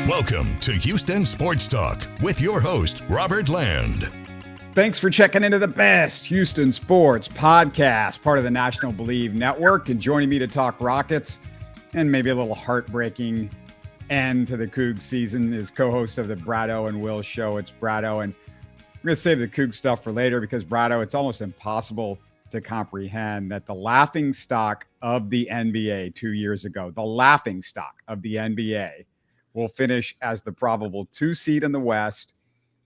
Welcome to Houston Sports Talk with your host, Robert Land. Thanks for checking into the best Houston sports podcast, part of the National Bleav Network, and joining me to talk Rockets and maybe a little heartbreaking end to the Coogs season is co-host of the Bradeaux Will Show. It's Bradeaux, and we're going to save the Coogs stuff for later because Bradeaux, it's almost impossible to comprehend that the laughing stock of the NBA 2 years ago, the laughing stock of the NBA, will finish as the probable 2 seed in the West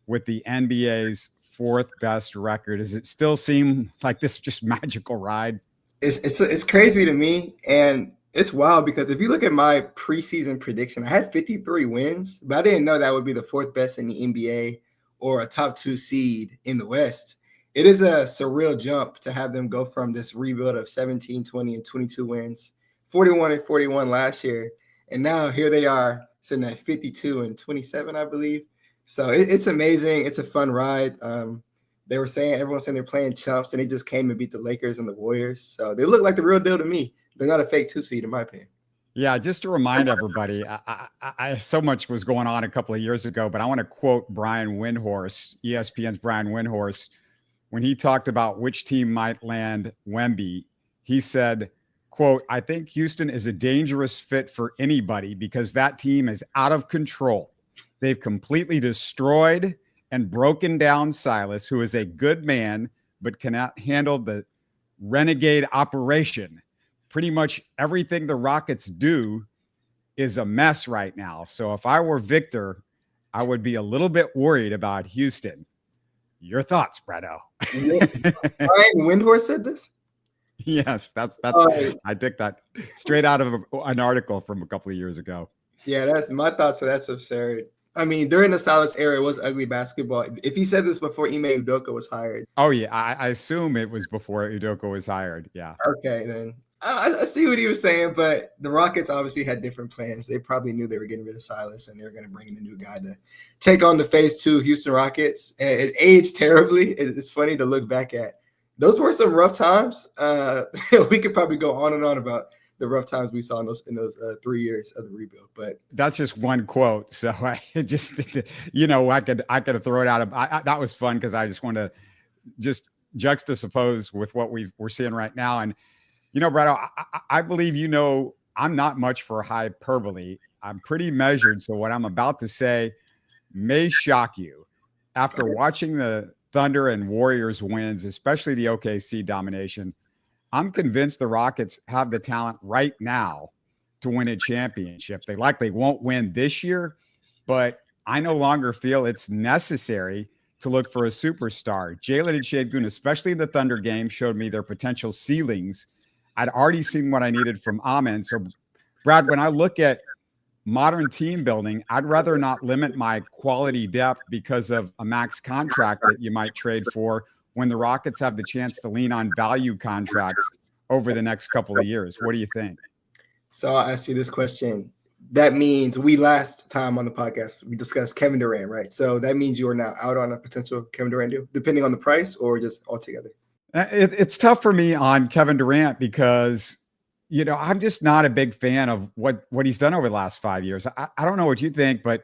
with the NBA's 4th best record. Does it still seem like this just magical ride? It's crazy to me, and it's wild because if you look at my preseason prediction, I had 53 wins, but I didn't know that would be the 4th best in the NBA or a top 2 seed in the West. It is a surreal jump to have them go from this rebuild of 17, 20, and 22 wins, 41 and 41 last year, and now here they are sitting at 52 and 27, I Bleav. So it's amazing. It's a fun ride. Everyone's saying they're playing chumps, and they just came and beat the Lakers and the Warriors. So they look like the real deal to me. They're not a fake 2 seed, in my opinion. Yeah, just to remind everybody, I so much was going on a couple of years ago, but I want to quote Brian Windhorst, ESPN's Brian Windhorst, when he talked about which team might land Wemby. He said, quote, "I think Houston is a dangerous fit for anybody because that team is out of control. They've completely destroyed and broken down Silas, who is a good man, but cannot handle the renegade operation. Pretty much everything the Rockets do is a mess right now. So if I were Victor, I would be a little bit worried about Houston." Your thoughts, Bradeaux? Brian Windhorst said this? Yes, that's I took that straight out of an article from a couple of years ago. Yeah, that's my thoughts. So that's absurd. I mean, during the Silas era, it was ugly basketball. If he said this before Ime Udoka was hired. Oh, yeah. I assume it was before Udoka was hired. Yeah. Okay, then. I see what he was saying, but the Rockets obviously had different plans. They probably knew they were getting rid of Silas, and they were going to bring in a new guy to take on the Phase 2 Houston Rockets. And it aged terribly. It's funny to look back at. Those were some rough times. We could probably go on and on about the rough times we saw in those 3 years of the rebuild. But that's just one quote. So I just, I could throw it out. That was fun because I just want to just juxtapose with what we're seeing right now. And, Bradeaux, I Bleav, I'm not much for hyperbole. I'm pretty measured. So what I'm about to say may shock you. After watching the Thunder and Warriors wins, especially the OKC domination, I'm convinced the Rockets have the talent right now to win a championship. They likely won't win this year, but I no longer feel it's necessary to look for a superstar. Jalen and Şengün, especially in the Thunder game, showed me their potential ceilings. I'd already seen what I needed from Amen. So, Brad, when I look at modern team building, I'd rather not limit my quality depth because of a max contract that you might trade for when the Rockets have the chance to lean on value contracts over the next couple of years. What do you think? So I'll ask you this question. That means last time on the podcast, we discussed Kevin Durant, right? So that means you are now out on a potential Kevin Durant deal, depending on the price or just altogether? It's tough for me on Kevin Durant because I'm just not a big fan of what he's done over the last 5 years. I don't know what you think, but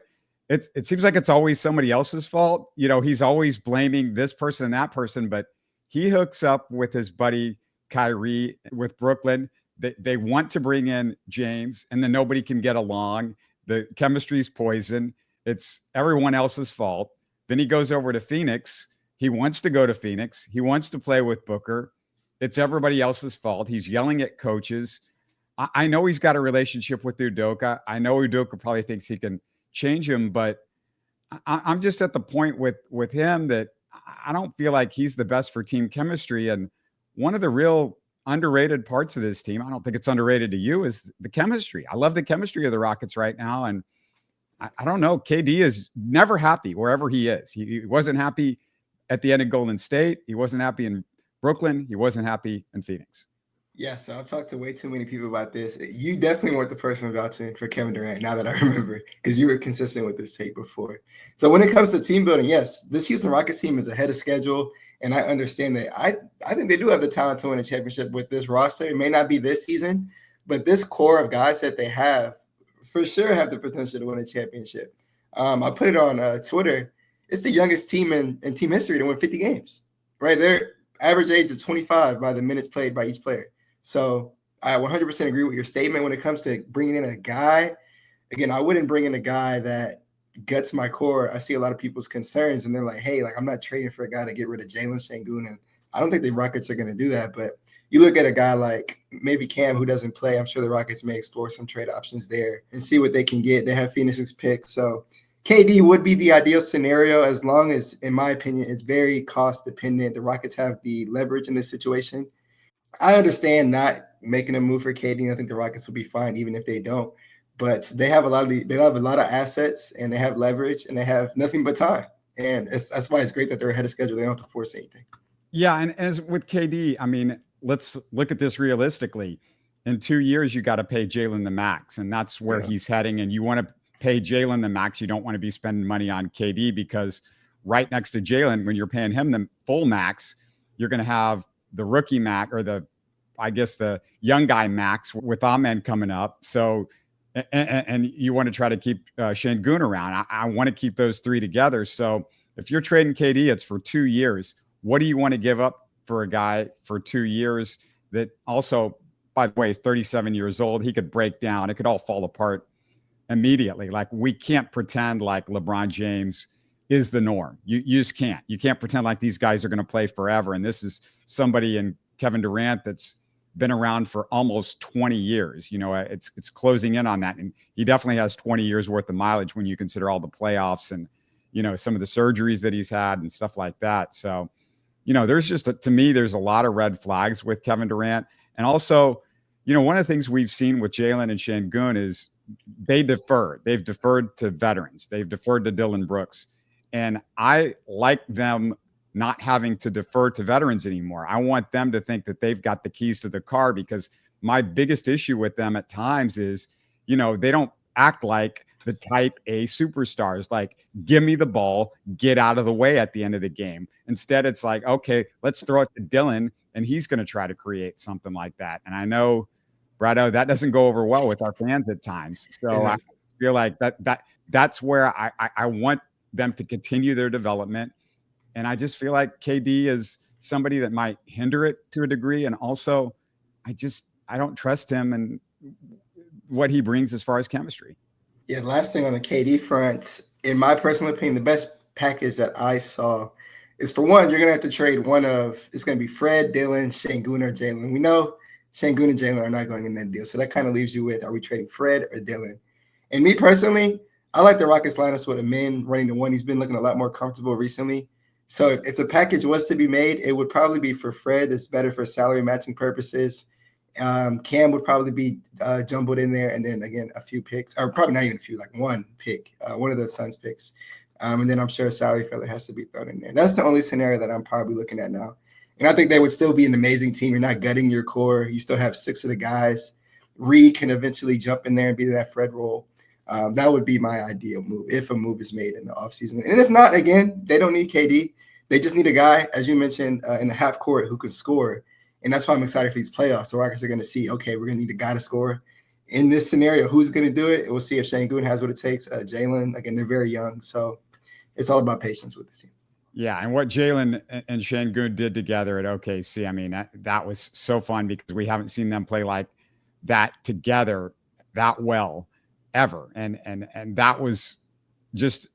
it seems like it's always somebody else's fault. He's always blaming this person and that person, but he hooks up with his buddy Kyrie with Brooklyn. They want to bring in James, and then nobody can get along. The chemistry's poison. It's everyone else's fault. Then he goes over to Phoenix. He wants to go to Phoenix. He wants to play with Booker. It's everybody else's fault. He's yelling at coaches. I know he's got a relationship with Udoka. I know Udoka probably thinks he can change him, but I'm just at the point with him that I don't feel like he's the best for team chemistry. And one of the real underrated parts of this team, I don't think it's underrated to you, is the chemistry. I love the chemistry of the Rockets right now. And I don't know, KD is never happy wherever he is. He wasn't happy at the end of Golden State. He wasn't happy in Brooklyn. He wasn't happy in Phoenix. Yeah, so I've talked to way too many people about this. You definitely weren't the person vouching for Kevin Durant, now that I remember, because you were consistent with this take before. So when it comes to team building, yes, this Houston Rockets team is ahead of schedule, and I understand that. I think they do have the talent to win a championship with this roster. It may not be this season, but this core of guys that they have for sure have the potential to win a championship. I put it on Twitter. It's the youngest team in team history to win 50 games, right? Their average age is 25 by the minutes played by each player. So I 100% agree with your statement when it comes to bringing in a guy. Again, I wouldn't bring in a guy that guts my core. I see a lot of people's concerns, and they're like, hey, like I'm not trading for a guy to get rid of Jalen Sengun. And I don't think the Rockets are going to do that. But you look at a guy like maybe Cam, who doesn't play. I'm sure the Rockets may explore some trade options there and see what they can get. They have Phoenix's pick. So KD would be the ideal scenario as long as, in my opinion, it's very cost dependent. The Rockets have the leverage in this situation. I understand not making a move for KD. I think the Rockets will be fine even if they don't. But they have a lot of assets, and they have leverage, and they have nothing but time. And that's why it's great that they're ahead of schedule. They don't have to force anything. Yeah, and as with KD, I mean, let's look at this realistically. In 2 years, you got to pay Jalen the max, and that's where he's heading. And you want to pay Jalen the max. You don't want to be spending money on KD, because right next to Jalen, when you're paying him the full max, you're going to have the rookie max, or the young guy max with Amen coming up. So, and you want to try to keep Sengun around. I want to keep those three together. So if you're trading KD, it's for 2 years. What do you want to give up for a guy for 2 years that also, by the way, is 37 years old? He could break down. It could all fall apart immediately. Like, we can't pretend like LeBron James is the norm. You just can't. You can't pretend like these guys are going to play forever. And this is somebody in Kevin Durant that's been around for almost 20 years. You know, it's closing in on that. And he definitely has 20 years worth of mileage when you consider all the playoffs and, you know, some of the surgeries that he's had and stuff like that. So, you know, there's just, to me, there's a lot of red flags with Kevin Durant. And also, you know, one of the things we've seen with Jalen and Sengun is they defer. They've deferred to veterans. They've deferred to Dylan Brooks. And I like them not having to defer to veterans anymore. I want them to think that they've got the keys to the car, because my biggest issue with them at times is, you know, they don't act like the type A superstars, like, give me the ball, get out of the way at the end of the game. Instead, it's like, okay, let's throw it to Dylan, and he's going to try to create something like that. And I know, Bradeaux, that doesn't go over well with our fans at times. So I feel like that's where I want them to continue their development. And I just feel like KD is somebody that might hinder it to a degree. And also, I don't trust him and what he brings as far as chemistry. Yeah, last thing on the KD front, in my personal opinion, the best package that I saw is, for one, you're going to have to trade it's going to be Fred, Dylan, Sengun, or Jalen. We know Sengun and Jalen are not going in that deal. So that kind of leaves you with, are we trading Fred or Dylan? And me personally, I like the Rockets lineups with Amen running the one. He's been looking a lot more comfortable recently. So if the package was to be made, it would probably be for Fred. It's better for salary matching purposes. Cam would probably be jumbled in there. And then, again, a few picks, or probably not even a few, like one pick, one of the Suns picks. And then I'm sure a salary filler has to be thrown in there. That's the only scenario that I'm probably looking at now. And I think they would still be an amazing team. You're not gutting your core. You still have 6 of the guys. Reed can eventually jump in there and be that Fred role. That would be my ideal move if a move is made in the offseason. And if not, again, they don't need KD. They just need a guy, as you mentioned, in the half court who can score. And that's why I'm excited for these playoffs. The Rockets are going to see, okay, we're going to need a guy to score. In this scenario, who's going to do it? We'll see if Sengun has what it takes. Jalen, again, they're very young. So it's all about patience with this team. Yeah, and what Jalen and Sengun did together at OKC, I mean, that was so fun, because we haven't seen them play like that together that well ever. And that was just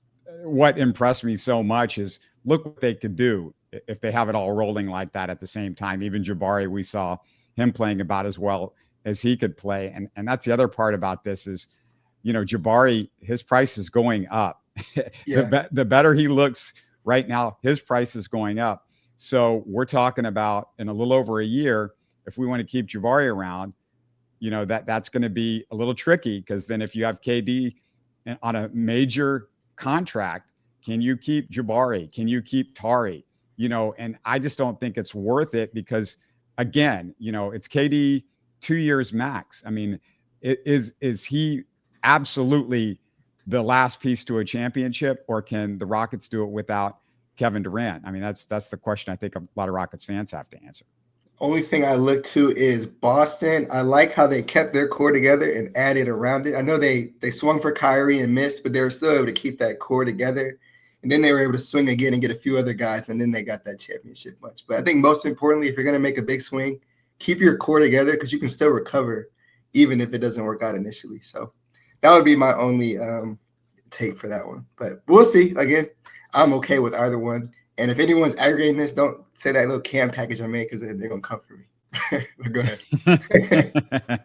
what impressed me so much, is look what they could do if they have it all rolling like that at the same time. Even Jabari, we saw him playing about as well as he could play. And that's the other part about this is, you know, Jabari, his price is going up. Yeah. The better he looks right now, his price is going up. So we're talking about, in a little over a year, if we want to keep Jabari around, you know, that's going to be a little tricky, because then if you have KD on a major contract, can you keep Jabari? Can you keep Tari? You know, and I just don't think it's worth it, because, again, you know, it's KD 2 years max. I mean, is he absolutely the last piece to a championship, or can the Rockets do it without Kevin Durant? I mean, that's the question I think a lot of Rockets fans have to answer. Only thing I look to is Boston. I like how they kept their core together and added around it. I know they swung for Kyrie and missed, but they were still able to keep that core together. And then they were able to swing again and get a few other guys, and then they got that championship much. But I think most importantly, if you're going to make a big swing, keep your core together because you can still recover even if it doesn't work out initially. So that would be my only take for that one. But we'll see. Again, I'm okay with either one. And if anyone's aggregating this, don't say that little cam package I made because they're going to come for me. But go ahead.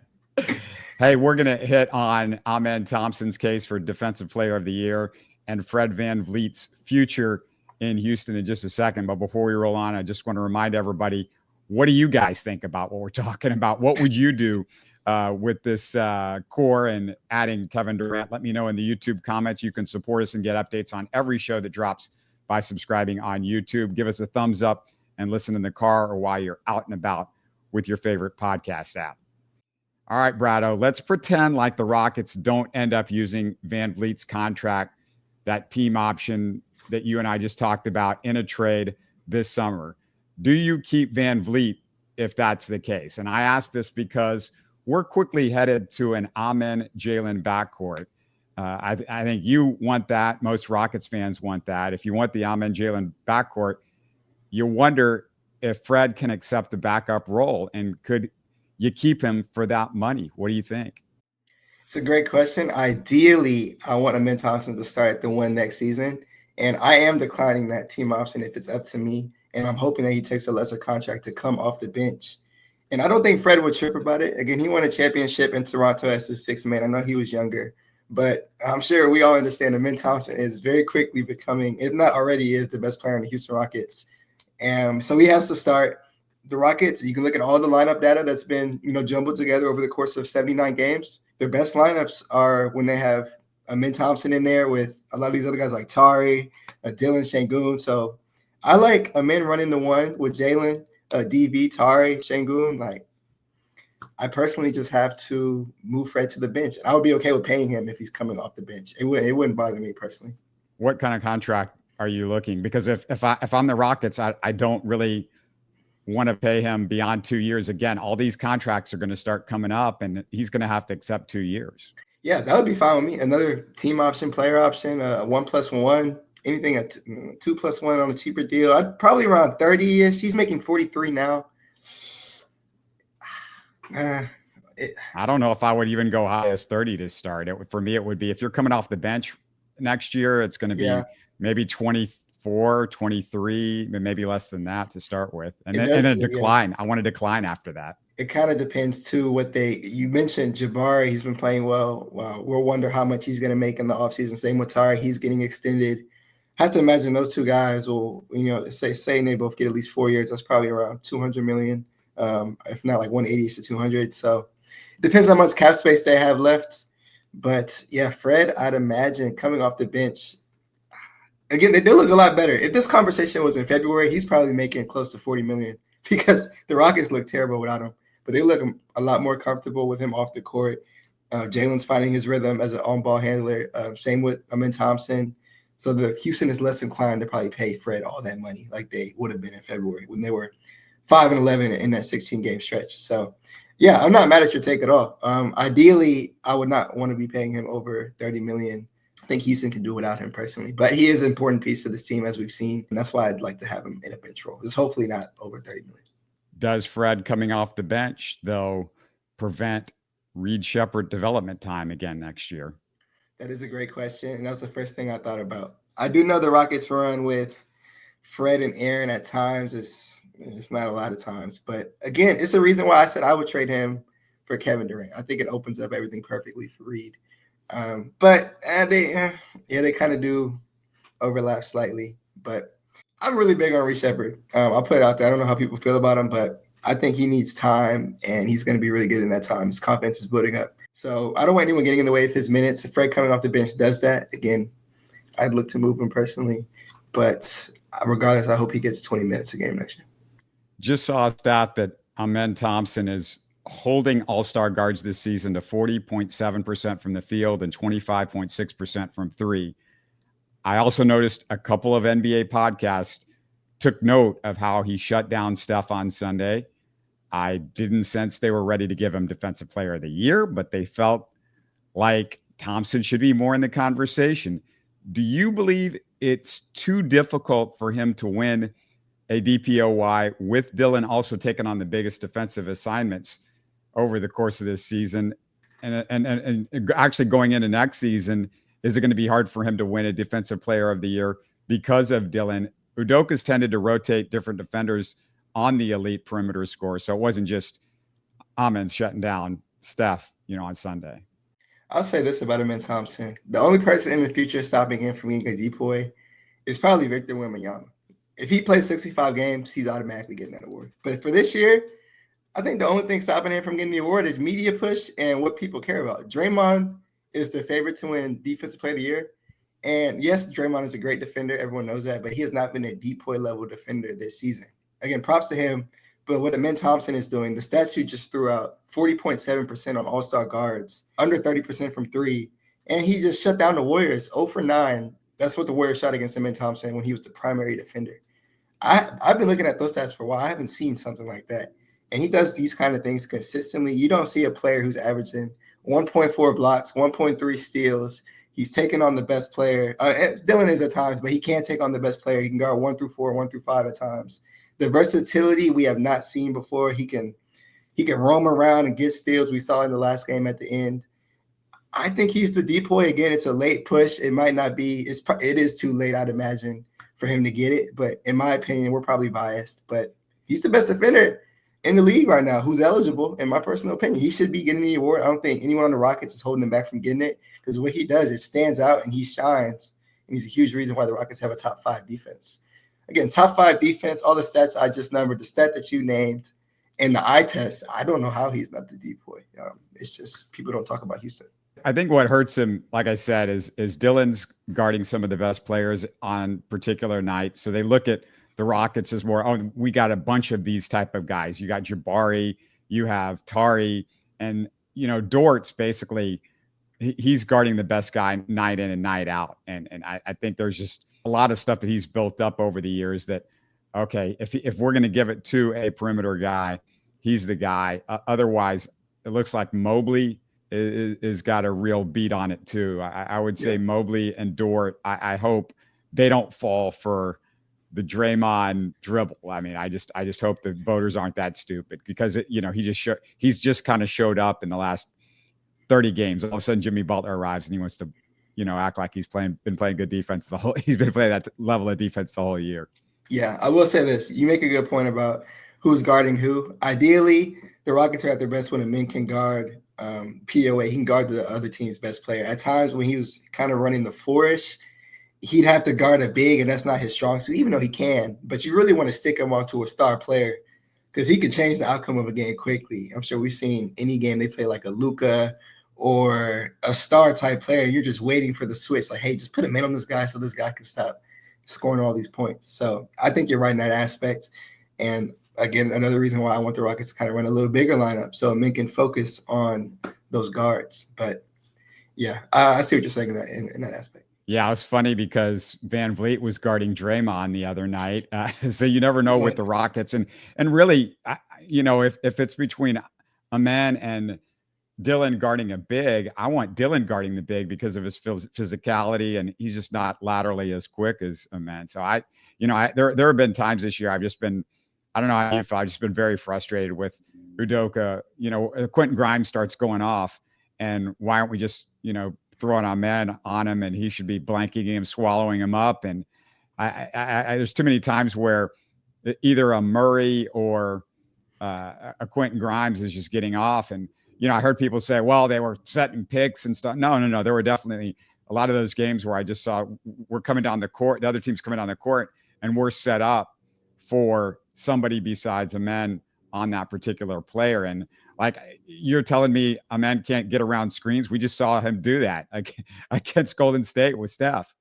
Hey, we're going to hit on Amen Thompson's case for Defensive Player of the Year and Fred VanVleet's future in Houston in just a second. But before we roll on, I just want to remind everybody, what do you guys think about what we're talking about? What would you do with this core and adding Kevin Durant? Let me know in the YouTube comments. You can support us and get updates on every show that drops by subscribing on YouTube. Give us a thumbs up and listen in the car or while you're out and about with your favorite podcast app. All right, Bradeaux, let's pretend like the Rockets don't end up using VanVleet's contract, that team option that you and I just talked about, in a trade this summer. Do you keep VanVleet if that's the case? And I ask this because we're quickly headed to an Amen Jalen backcourt. I think you want that. Most Rockets fans want that. If you want the Amen Jalen backcourt, you wonder if Fred can accept the backup role, and could you keep him for that money? What do you think? It's a great question. Ideally, I want Amen Thompson to start the one next season, and I am declining that team option if it's up to me, and I'm hoping that he takes a lesser contract to come off the bench. And I don't think Fred would trip about it. Again, he won a championship in Toronto as the sixth man. I know he was younger, but I'm sure we all understand Amen Thompson is very quickly becoming, if not already is, the best player in the Houston Rockets. And so he has to start. The Rockets, you can look at all the lineup data that's been, jumbled together over the course of 79 games. Their best lineups are when they have Amen Thompson in there with a lot of these other guys like Tari, Dylan Şengün. So I like Amen running the one with Jalen, DV, Tari, Şengün. Like, I personally just have to move Fred to the bench. I would be okay with paying him if he's coming off the bench. It wouldn't bother me personally. What kind of contract are you looking? Because if I'm the Rockets, I don't really want to pay him beyond 2 years. Again, all these contracts are going to start coming up, and he's going to have to accept 2 years. Yeah, that would be fine with me. Another team option, player option, 1+1, anything at 2+1 on a cheaper deal. I'd probably around 30-ish. He's making 43 now. I don't know if I would even go high as 30 to start. For me, it would be, if you're coming off the bench next year, it's going to be maybe 24, 23, maybe less than that to start with. And then a decline. Yeah. I want to decline after that. It kind of depends too you mentioned Jabari. He's been playing well. Wow. We'll wonder how much he's going to make in the offseason. Same with Tari. He's getting extended. I have to imagine those two guys will, say they both get at least 4 years. That's probably around $200 million. If not like 180 to 200. So it depends how much cap space they have left. But yeah, Fred, I'd imagine coming off the bench, again, they look a lot better. If this conversation was in February, he's probably making close to $40 million because the Rockets look terrible without him. But they look a lot more comfortable with him off the court. Jalen's finding his rhythm as an on-ball handler. Same with Amen Thompson. So the Houston is less inclined to probably pay Fred all that money like they would have been in February when they were 5-11 in that 16-game stretch. So, yeah, I'm not mad at your take at all. Ideally, I would not want to be paying him over $30 million. I think Houston can do without him personally, but he is an important piece of this team, as we've seen, and that's why I'd like to have him in a bench role. It's hopefully not over $30 million. Does Fred coming off the bench, though, prevent Reed Sheppard development time again next year? That is a great question, and that's the first thing I thought about. I do know the Rockets run with Fred and Aaron at times. It's not a lot of times, but again, it's the reason why I said I would trade him for Kevin Durant. I think it opens up everything perfectly for Reed. But they kind of do overlap slightly. But I'm really big on Reed Sheppard. I'll put it out there. I don't know how people feel about him, but I think he needs time, and he's going to be really good in that time. His confidence is building up. So I don't want anyone getting in the way of his minutes. If Fred coming off the bench does that, again, I'd look to move him personally. But regardless, I hope he gets 20 minutes a game next year. Just saw a stat that Amen Thompson is holding all-star guards this season to 40.7% from the field and 25.6% from three. I also noticed a couple of NBA podcasts took note of how he shut down Steph on Sunday. I didn't sense they were ready to give him Defensive Player of the Year, but they felt like Thompson should be more in the conversation. Do you believe it's too difficult for him to win a DPOY with Dillon also taking on the biggest defensive assignments over the course of this season? And actually going into next season, is it going to be hard for him to win a Defensive Player of the Year because of Dillon? Udoka's tended to rotate different defenders on the elite perimeter score. So it wasn't just Amen shutting down Steph, on Sunday. I'll say this about Amen Thompson. The only person in the future stopping him from being a DPOY is probably Victor Wembanyama. If he plays 65 games, he's automatically getting that award. But for this year, I think the only thing stopping him from getting the award is media push and what people care about. Draymond is the favorite to win Defensive Player of the Year. And yes, Draymond is a great defender. Everyone knows that. But he has not been a DPOY level defender this season. Again, props to him. But what Amen Thompson is doing, the stats you just threw out, 40.7% on all-star guards, under 30% from three. And he just shut down the Warriors, 0 for 9. That's what the Warriors shot against Amen Thompson when he was the primary defender. I've been looking at those stats for a while. I haven't seen something like that. And he does these kind of things consistently. You don't see a player who's averaging 1.4 blocks, 1.3 steals. He's taking on the best player. Dillon is at times, but he can't take on the best player. He can guard 1 through 4, 1 through 5 at times. The versatility we have not seen before. He can roam around and get steals. We saw in the last game at the end. I think he's the DPOY. Again, it's a late push. It might not be. It is too late, I'd imagine, for him to get it. But in my opinion, we're probably biased. But he's the best defender in the league right now who's eligible, in my personal opinion. He should be getting the award. I don't think anyone on the Rockets is holding him back from getting it because what he does, it stands out and he shines. And he's a huge reason why the Rockets have a top 5 defense. Again, top 5 defense, all the stats I just numbered, the stat that you named, and the eye test, I don't know how he's not the DPOY. It's just people don't talk about Houston. I think what hurts him, like I said, is Dillon's guarding some of the best players on particular nights. So they look at the Rockets as more, we got a bunch of these type of guys. You got Jabari, you have Tari, and, Dort's basically, he's guarding the best guy night in and night out. And I think there's just a lot of stuff that he's built up over the years that, okay, if we're going to give it to a perimeter guy, he's the guy. Otherwise, it looks like Mobley is got a real beat on it too. I would say Mobley and Dort, I hope they don't fall for the Draymond dribble. I mean, I just hope the voters aren't that stupid because he's just kind of showed up in the last 30 games. All of a sudden Jimmy Butler arrives and he wants to, act like he's been playing good defense he's been playing that level of defense the whole year. Yeah, I will say this. You make a good point about who's guarding who. Ideally, the Rockets are at their best when a man can guard POA. He can guard the other team's best player. At times when he was kind of running the 4-ish, he'd have to guard a big, and that's not his strong suit, even though he can. But you really want to stick him onto a star player because he can change the outcome of a game quickly. I'm sure we've seen any game they play like a Luka or a star-type player. You're just waiting for the switch. Like, hey, just put a man on this guy so this guy can stop scoring all these points. So I think you're right in that aspect. And again, another reason why I want the Rockets to kind of run a little bigger lineup so men can focus on those guards. But, yeah, I see what you're saying in that aspect. Yeah, it was funny because VanVleet was guarding Draymond the other night. So you never know with the Rockets. And really, if it's between Amen and Dillon guarding a big, I want Dillon guarding the big because of his physicality, and he's just not laterally as quick as Amen. So there have been times this year I've just been very frustrated with Udoka. Quentin Grimes starts going off, and why aren't we just, throwing Amen on him, and he should be blanking him, swallowing him up. And I there's too many times where either a Murray or a Quentin Grimes is just getting off. And, I heard people say, well, they were setting picks and stuff. No. There were definitely a lot of those games where I just saw we're coming down the court. The other team's coming down the court and we're set up for somebody besides Amen on that particular player. And like you're telling me Amen can't get around screens. We just saw him do that against Golden State with Steph.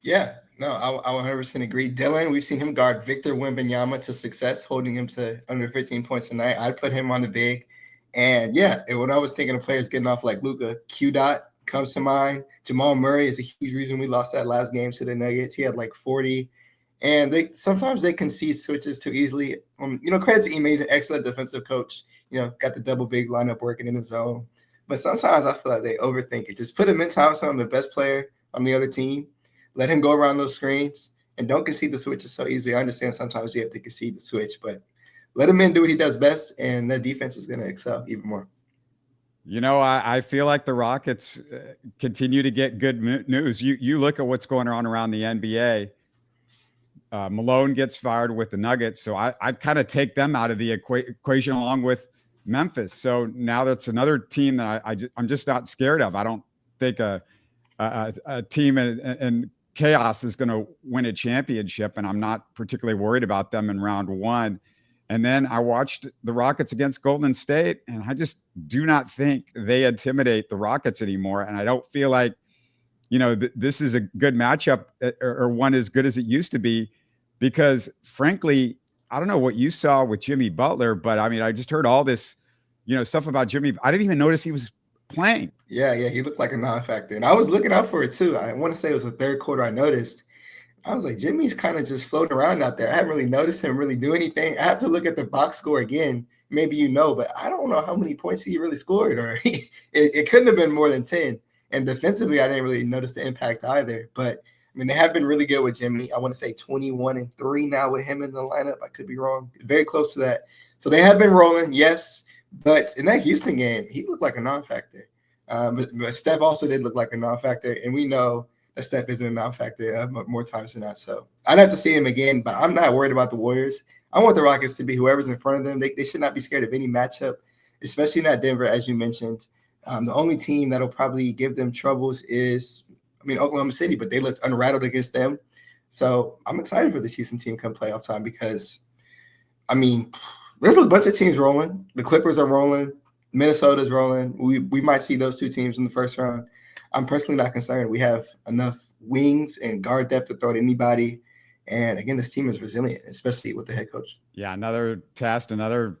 Yeah, no, I 100% agree. Dillon, we've seen him guard Victor Wembanyama to success, holding him to under 15 points a night. I'd put him on the big. And yeah, when I was thinking of players getting off like Luka, Q-Dot comes to mind. Jamal Murray is a huge reason we lost that last game to the Nuggets. He had like 40 And sometimes they concede switches too easily. Credit to Ime, he's an excellent defensive coach. Got the double big lineup working in his zone. But sometimes I feel like they overthink it. Just put Amen Thompson on the best player on the other team. Let him go around those screens and don't concede the switches so easily. I understand sometimes you have to concede the switch, but let him do what he does best, and that defense is going to excel even more. I feel like the Rockets continue to get good news. You look at what's going on around the NBA. Malone gets fired with the Nuggets, so I kind of take them out of the equation along with Memphis. So now that's another team that I'm just not scared of. I don't think a team in chaos is going to win a championship, and I'm not particularly worried about them in round one. And then I watched the Rockets against Golden State, and I just do not think they intimidate the Rockets anymore. And I don't feel like, this is a good matchup or one as good as it used to be, because frankly, I don't know what you saw with Jimmy Butler, but I mean, I just heard all this, stuff about Jimmy. I didn't even notice he was playing. Yeah, he looked like a non-factor. And I was looking out for it too. I want to say it was the third quarter I noticed. I was like, Jimmy's kind of just floating around out there. I haven't really noticed him really do anything. I have to look at the box score again. Maybe but I don't know how many points he really scored, or it couldn't have been more than 10. And defensively, I didn't really notice the impact either. But I mean, they have been really good with Jimmy. I want to say 21-3 now with him in the lineup. I could be wrong. Very close to that. So they have been rolling, yes. But in that Houston game, he looked like a non-factor. But Steph also did look like a non-factor. And we know that Steph isn't a non-factor more times than not. So I'd have to see him again. But I'm not worried about the Warriors. I want the Rockets to be whoever's in front of them. They should not be scared of any matchup, especially not Denver, as you mentioned. The only team that'll probably give them troubles is Oklahoma City, but they looked unrattled against them. So I'm excited for this Houston team come playoff time because, there's a bunch of teams rolling. The Clippers are rolling. Minnesota's rolling. We might see those two teams in the first round. I'm personally not concerned. We have enough wings and guard depth to throw at anybody. And again, this team is resilient, especially with the head coach. Yeah, another test, another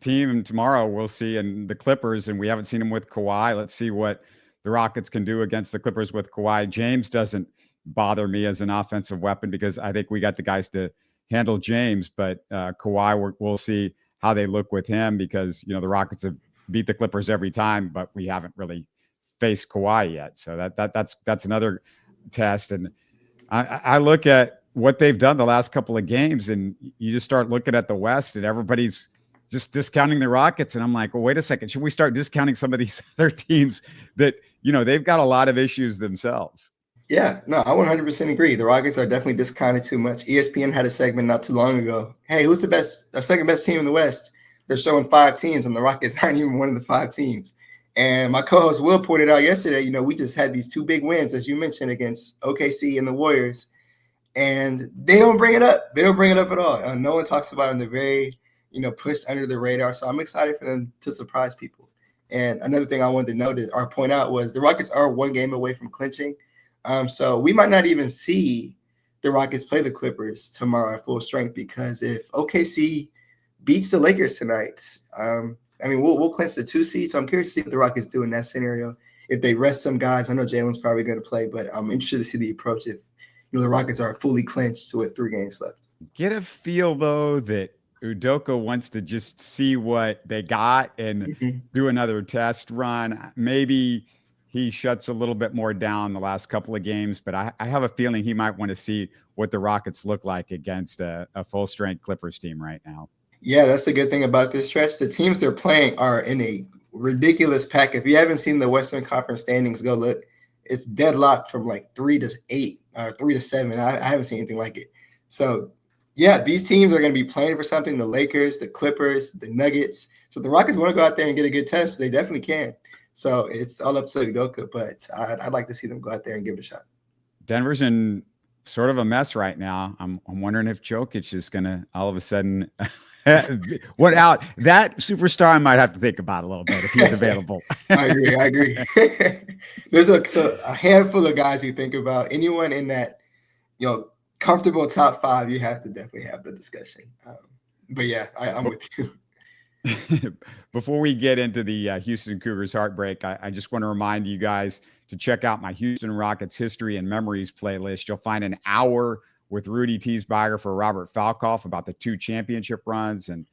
team tomorrow we'll see, and the Clippers, and we haven't seen them with Kawhi. Let's see what the Rockets can do against the Clippers with Kawhi. James doesn't bother me as an offensive weapon because I think we got the guys to handle James, but Kawhi, we'll see how they look with him because, the Rockets have beat the Clippers every time, but we haven't really faced Kawhi yet. So that's another test. And I look at what they've done the last couple of games, and you just start looking at the West and everybody's just discounting the Rockets. And I'm like, well, wait a second. Should we start discounting some of these other teams that, they've got a lot of issues themselves? Yeah, no, I 100% agree. The Rockets are definitely discounted too much. ESPN had a segment not too long ago. Hey, who's the second best team in the West? They're showing 5 teams, and the Rockets aren't even one of the 5 teams. And my co-host Will pointed out yesterday, we just had these 2 big wins, as you mentioned, against OKC and the Warriors. And they don't bring it up. They don't bring it up at all. No one talks about them. They're very, pushed under the radar. So I'm excited for them to surprise people. And another thing I wanted to note or point out was the Rockets are 1 game away from clinching. So we might not even see the Rockets play the Clippers tomorrow at full strength, because if OKC beats the Lakers tonight, we'll clinch the 2 seed. So I'm curious to see what the Rockets do in that scenario. If they rest some guys, I know Jalen's probably going to play, but I'm interested to see the approach if the Rockets are fully clinched with 3 games left. Get a feel though that Udoka wants to just see what they got and do another test run. Maybe he shuts a little bit more down the last couple of games, but I have a feeling he might want to see what the Rockets look like against a full-strength Clippers team right now. Yeah, that's the good thing about this stretch. The teams they're playing are in a ridiculous pack. If you haven't seen the Western Conference standings, go look. It's deadlocked from like 3-8 or 3-7. I haven't seen anything like it. So, yeah, these teams are going to be playing for something. The Lakers, the Clippers, the Nuggets. So the Rockets want to go out there and get a good test. They definitely can. So it's all up to Udoka, but I'd like to see them go out there and give it a shot. Denver's in sort of a mess right now. I'm wondering if Jokic is going to all of a sudden what out. That superstar I might have to think about a little bit if he's available. I agree. There's a handful of guys you think about. Anyone in that, comfortable top 5, you have to definitely have the discussion. But yeah, I'm with you. Before we get into the Houston Cougars heartbreak, I just want to remind you guys to check out my Houston Rockets history and memories playlist. You'll find an hour with Rudy Teasbiger for Robert Falkoff about the 2 championship runs, and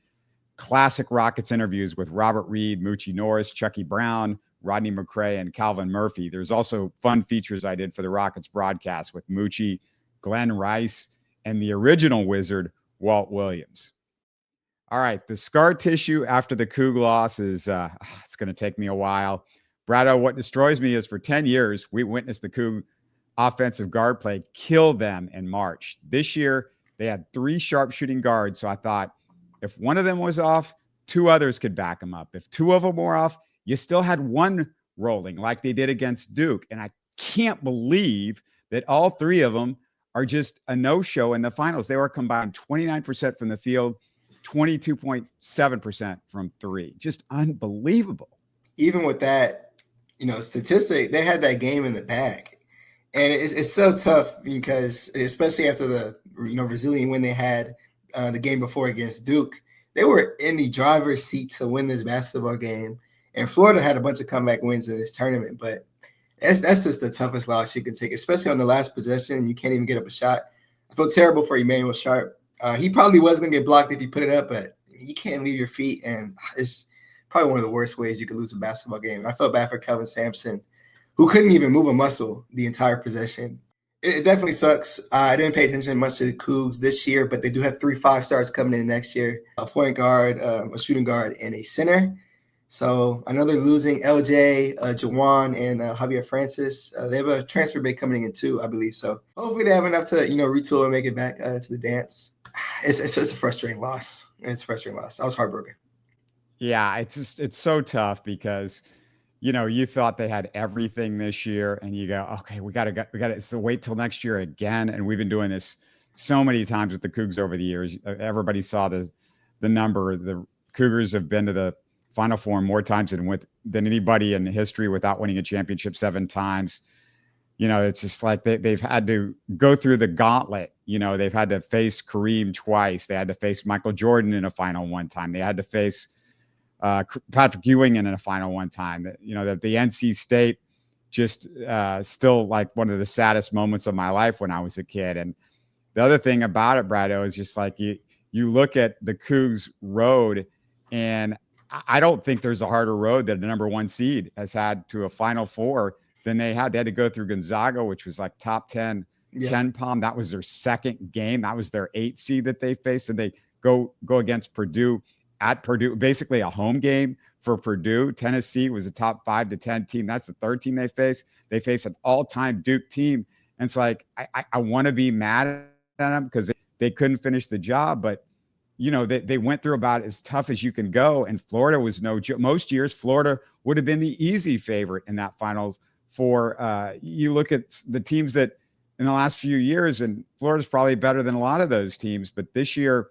classic Rockets interviews with Robert Reed, Moochie Norris, Chucky Brown, Rodney McRae, and Calvin Murphy. There's also fun features I did for the Rockets broadcast with Moochie, Glenn Rice, and the original Wizard, Walt Williams. All right, the scar tissue after the Coug loss is it's going to take me a while. Bradeaux, what destroys me is for 10 years, we witnessed the Coug offensive guard play kill them in March. This year, they had 3 sharpshooting guards, so I thought if one of them was off, 2 others could back them up. If 2 of them were off, you still had one rolling like they did against Duke. And I can't believe that all 3 of them are just a no-show in the finals. They were combined 29% from the field, 22.7% from 3. Just unbelievable. Even with that, statistic, they had that game in the bag. And it's so tough because, especially after the resilient win they had the game before against Duke, they were in the driver's seat to win this basketball game. And Florida had a bunch of comeback wins in this tournament, but that's just the toughest loss you can take, especially on the last possession. You can't even get up a shot. I feel terrible for Emmanuel Sharp. He probably was going to get blocked if he put it up, but you can't leave your feet, and it's probably one of the worst ways you could lose a basketball game. I felt bad for Kevin Sampson, who couldn't even move a muscle the entire possession. It definitely sucks. I didn't pay attention much to the Cougs this year, but they do have 3 5-stars coming in next year, a point guard, a shooting guard, and a center. So I know they're losing LJ, Jawan, and Javier Francis. They have a transfer big coming in too, I believe. So hopefully they have enough to, retool and make it back to the dance. It's a frustrating loss. It's a frustrating loss. I was heartbroken. Yeah, it's so tough because, you thought they had everything this year, and you go, okay, we got to so wait till next year again. And we've been doing this so many times with the Cougs over the years. Everybody saw the number. The Cougars have been to the Final Four more times than anybody in history without winning a championship 7 times. It's just like they've had to go through the gauntlet. They've had to face Kareem twice. They had to face Michael Jordan in a final one time. They had to face Patrick Ewing in a final one time. The NC State just still like one of the saddest moments of my life when I was a kid. And the other thing about it, Bradeaux, is just like you look at the Cougs road, and I don't think there's a harder road that a number 1 seed has had to a Final Four than they had. They had to go through Gonzaga, which was like top 10 Ken Palm. That was their second game. That was their 8 seed that they faced. And they go against Purdue at Purdue, basically a home game for Purdue. Tennessee was a top 5 to 10 team. That's the 3rd team they face. They face an all-time Duke team. And it's like, I want to be mad at them because they couldn't finish the job, but they went through about as tough as you can go, and Florida was no joke. Most years, Florida would have been the easy favorite in that finals. For you look at the teams that in the last few years, and Florida's probably better than a lot of those teams. But this year,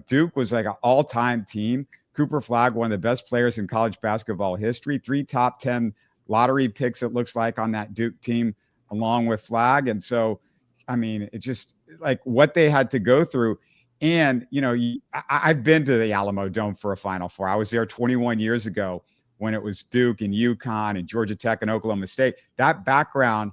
Duke was like an all-time team. Cooper Flagg, one of the best players in college basketball history. 3 top 10 lottery picks, it looks like, on that Duke team, along with Flagg. And so, it's just like what they had to go through. And, I've been to the Alamo Dome for a Final Four. I was there 21 years ago when it was Duke and UConn and Georgia Tech and Oklahoma State. That background,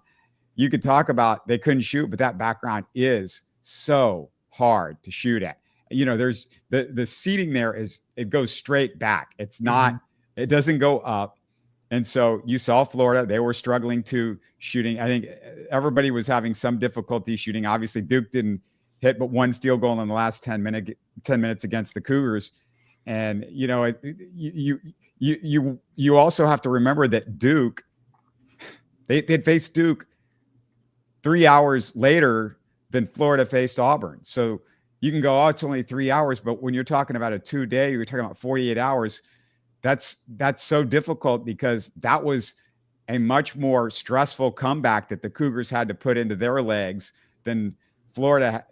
you could talk about they couldn't shoot, but that background is so hard to shoot at. There's the seating there it goes straight back. It's not, it doesn't go up. And so you saw Florida, they were struggling to shooting. I think everybody was having some difficulty shooting. Obviously, Duke didn't hit but 1 field goal in the last 10 minutes against the Cougars. And, you also have to remember that Duke, they'd faced Duke 3 hours later than Florida faced Auburn. So you can go, it's only 3 hours, but when you're talking about a 2-day, you're talking about 48 hours. That's so difficult because that was a much more stressful comeback that the Cougars had to put into their legs than Florida.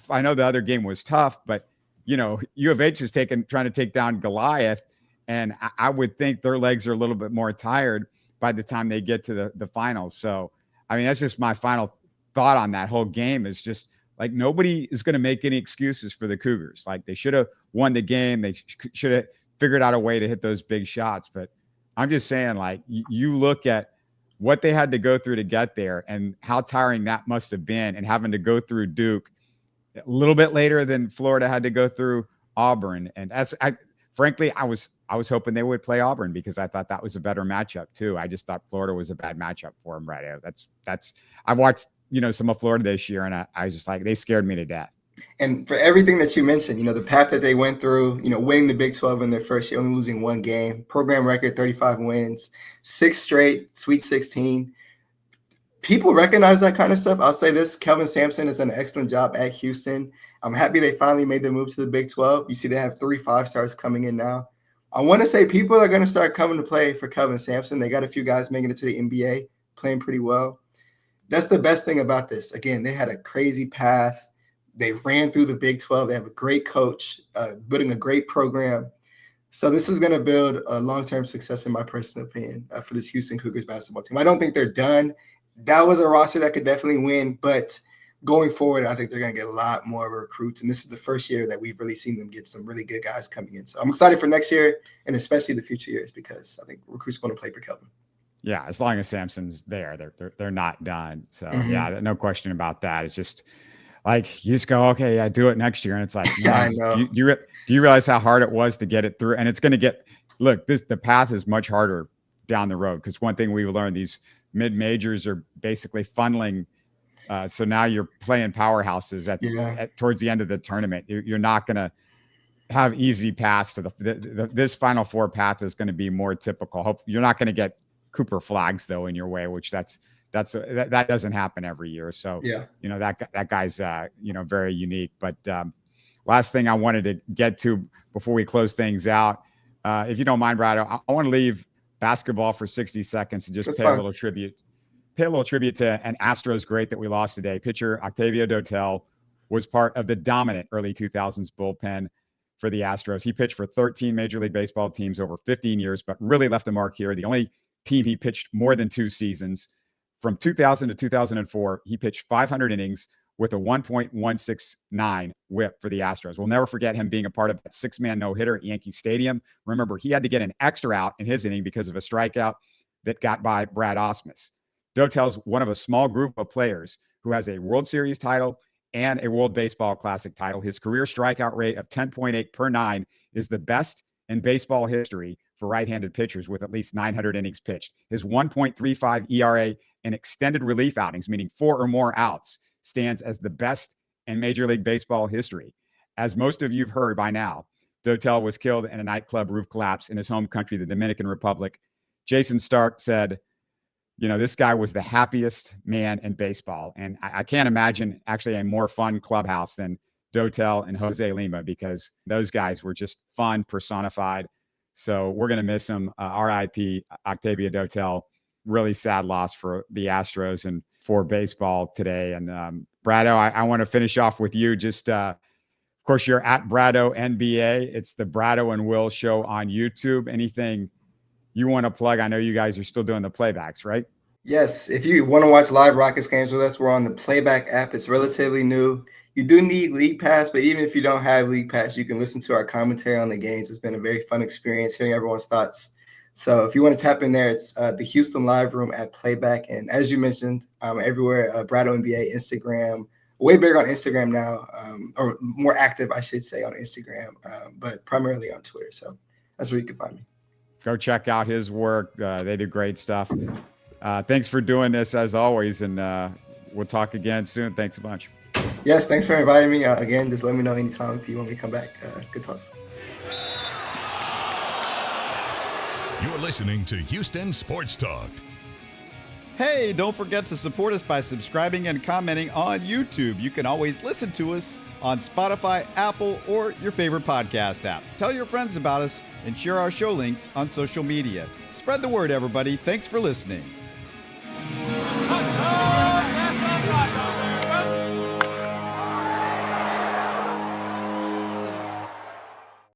I know the other game was tough, but U of H is trying to take down Goliath, and I would think their legs are a little bit more tired by the time they get to the finals. So, that's just my final thought on that whole game. Is just like nobody is going to make any excuses for the Cougars. Like they should have won the game. They should have figured out a way to hit those big shots. But I'm just saying, like you look at what they had to go through to get there and how tiring that must have been, and having to go through Duke a little bit later than Florida had to go through Auburn. And frankly, I was hoping they would play Auburn because I thought that was a better matchup too. I just thought Florida was a bad matchup for them, Bradeaux. I've watched, some of Florida this year, and I was just like, they scared me to death. And for everything that you mentioned, the path that they went through, winning the Big 12 in their first year, only losing one game, program record, 35 wins, 6 straight, Sweet 16. People recognize that kind of stuff. I'll say this, Kelvin Sampson has done an excellent job at Houston. I'm happy they finally made the move to the Big 12. You see they have 3 5-stars coming in now. I want to say people are going to start coming to play for Kelvin Sampson. They got a few guys making it to the NBA, playing pretty well. That's the best thing about this. Again, they had a crazy path. They ran through the Big 12. They have a great coach, building a great program. So this is going to build a long-term success, in my personal opinion, for this Houston Cougars basketball team. I don't think they're done. That was a roster that could definitely win, but going forward, I think they're going to get a lot more recruits. And this is the first year that we've really seen them get some really good guys coming in. So I'm excited for next year and especially the future years, because I think recruits want to play for Kelvin. Yeah, as long as Sampson's there, they're not done. So yeah, no question about that. It's just like you just go, okay, yeah, do it next year, and it's like, I know. Do you realize how hard it was to get it through? And it's going to get the path is much harder down the road, because one thing we've learned, these mid majors are basically funneling. So now you're playing powerhouses at towards the end of the tournament. You're not going to have easy paths to this Final Four path is going to be more typical. You're not going to get Cooper flags though in your way, which that doesn't happen every year. So yeah, that guy's very unique. But last thing I wanted to get to before we close things out, if you don't mind, Bradeaux, I want to leave basketball for 60 seconds and just pay a little tribute to an Astros great that we lost today. Pitcher Octavio Dotel was part of the dominant early 2000s bullpen for the Astros. He pitched for 13 Major League Baseball teams over 15 years, but really left a mark here. The only team he pitched more than 2 seasons. From 2000 to 2004, he pitched 500 innings with a 1.169 whip for the Astros. We'll never forget him being a part of that 6-man no-hitter at Yankee Stadium. Remember, he had to get an extra out in his inning because of a strikeout that got by Brad Ausmus. Dotel's one of a small group of players who has a World Series title and a World Baseball Classic title. His career strikeout rate of 10.8 per 9 is the best in baseball history for right-handed pitchers with at least 900 innings pitched. His 1.35 ERA in extended relief outings, meaning 4 or more outs, stands as the best in Major League Baseball history. As most of you have heard by now, Dotel was killed in a nightclub roof collapse in his home country, the Dominican Republic. Jason Stark said, this guy was the happiest man in baseball. And I can't imagine actually a more fun clubhouse than Dotel and Jose Lima, because those guys were just fun brapersonified. So we're going to miss him. RIP Octavio Dotel. Really sad loss for the Astros and for baseball today. And Bradeaux, I want to finish off with you. Just, of course, you're at Bradeaux NBA. It's the Bradeaux and Will Show on YouTube. Anything you want to plug? I know you guys are still doing the playbacks, right? Yes. If you want to watch live Rockets games with us, we're on the Playback app. It's relatively new. You do need League Pass, but even if you don't have League Pass, you can listen to our commentary on the games. It's been a very fun experience hearing everyone's thoughts. So if you want to tap in there, it's the Houston Live Room at Playback. And as you mentioned, everywhere, Bradeaux NBA, Instagram, way bigger on Instagram now, or more active, I should say, on Instagram, but primarily on Twitter. So that's where you can find me. Go check out his work. They do great stuff. Thanks for doing this as always. And we'll talk again soon. Thanks a bunch. Yes, thanks for inviting me. Again, just let me know anytime if you want me to come back. Good talks. You're listening to Houston Sports Talk. Hey, don't forget to support us by subscribing and commenting on YouTube. You can always listen to us on Spotify, Apple, or your favorite podcast app. Tell your friends about us and share our show links on social media. Spread the word, everybody. Thanks for listening.